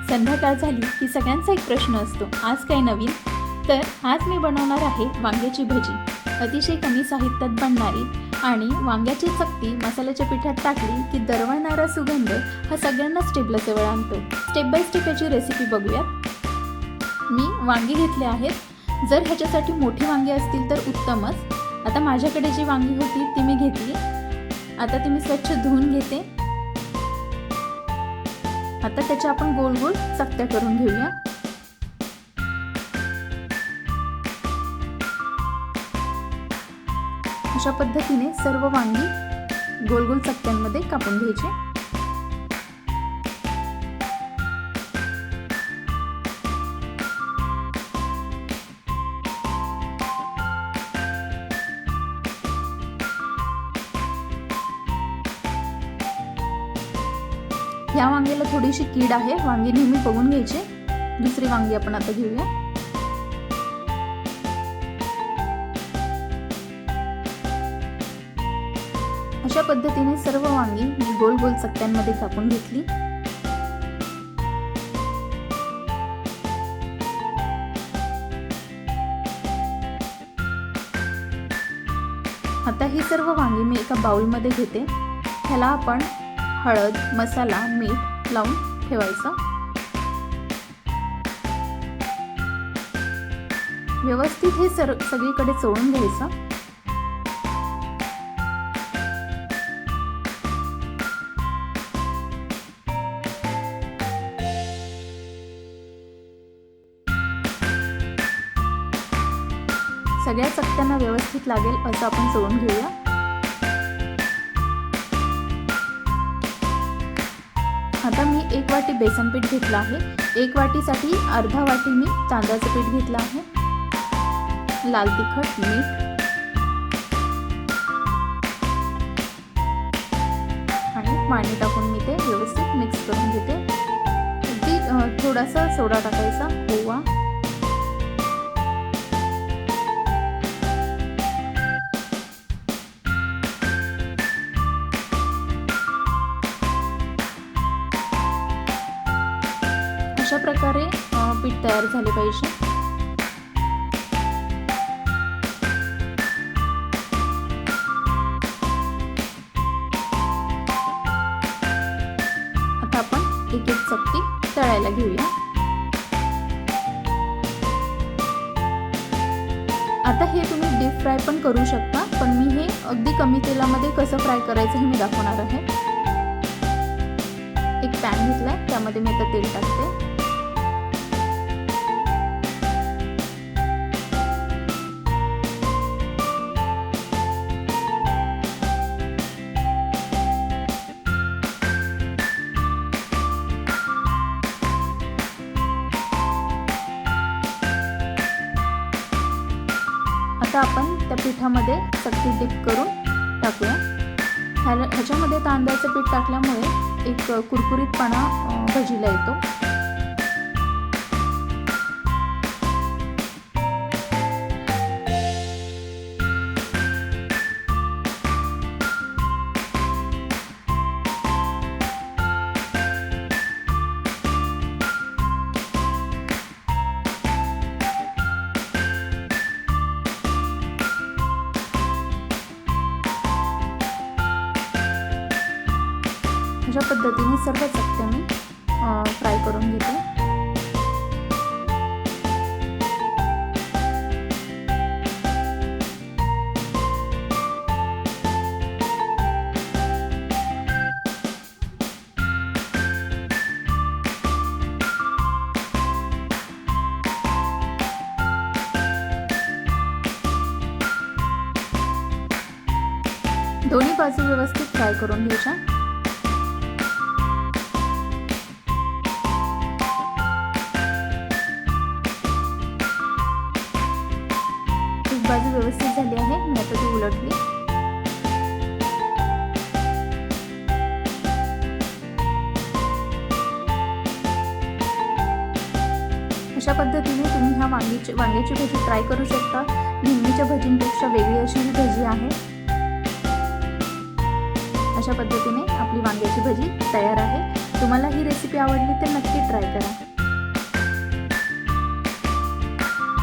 संध्याकाळ झाली की सगळ्यांचा एक प्रश्न असतो, आज काय नवीन? तर आज मी बनवणार आहे वांग्याची भजी. अतिशय कमी साहित्यात बनणारी आणि वांग्याची चकती मसाल्याच्या पिठात टाकली की दरवळणारा सुगंध हा सगळ्यांनाच टेबलाजवळ आणतो. स्टेप बाय स्टेप याची रेसिपी बघूयात. मी वांगी घेतले आहेत. जर ह्याच्यासाठी मोठी वांगी असतील तर उत्तमच. आता माझ्याकडे जी वांगी होती ती मी घेतली. आता ती मी स्वच्छ धुवून घेते. आता त्याच्या आपण गोल गोल चकत्या करून घेऊया. अशा पद्धतीने सर्व वांगी गोल गोल चकत्यांमध्ये कापून घ्यायचे. या वांग्याला थोडीशी कीड आहे, वांगी नेहमी बघून घ्यायचे. दुसरी वांगी आपण आता घेऊया. अशा पद्धतीने सर्व वांगी मी गोल गोल चकत्यांमध्ये कापून घेतली. आता ही सर्व वांगी मी एका बाउलमध्ये घेते. ह्याला आपण हळद, मसाला, मीठ लावून ठेवायचं. व्यवस्थित हे सगळीकडे चोळून घ्यायचं. सगळ्या चकत्यांना व्यवस्थित लागेल असं आपण चोळून घेऊया. आता मी 1 वाटी बेसन पीठ घेतलं आहे. 1 वाटीसाठी अर्धा वाटी मी तांदळाचं पीठ घेतलं आहे. लाल तिखट, मीठ आणि पाणी टाकून मी ते व्यवस्थित मिक्स करून घेते. अगदी थोडासा सोडा टाकायचा, ओवा. अशा प्रकारे पीठ तयार झाले पाहिजे. आता आपण एक एक चकती तळायला घेऊया. आता हे तुम्ही डीप फ्राय पण करू शकता, पण मी हे अगदी कमी तेलामध्ये कसं फ्राय करायचं हे मी दाखवणार आहे. एक पॅन घेतलाय, त्यामध्ये मी आता तेल टाकते. आता आपण त्या पिठामध्ये चकती डिप करून टाकूया. ह्याच्यामध्ये तांदळाचं पीठ टाकल्यामुळे एक कुरकुरीतपणा भजीला येतो. अशा पद्धतीने सर्व चकत्या मी फ्राय करून घेते. दोन्ही बाजू व्यवस्थित फ्राय करून घ्यायच्या. बाजू व्यवस्थित झाली आहे. मी आता ती उलटली. अशा पद्धतीने तुम्ही ह्या वांग्याची भजी ट्राय करू शकता. नेहमीच्या भजींपेक्षा वेगळी अशी ही भजी आहे. अशा पद्धतीने आपली वांग्याची भजी तयार आहे. तुम्हाला ही रेसिपी आवडली तर नक्की ट्राय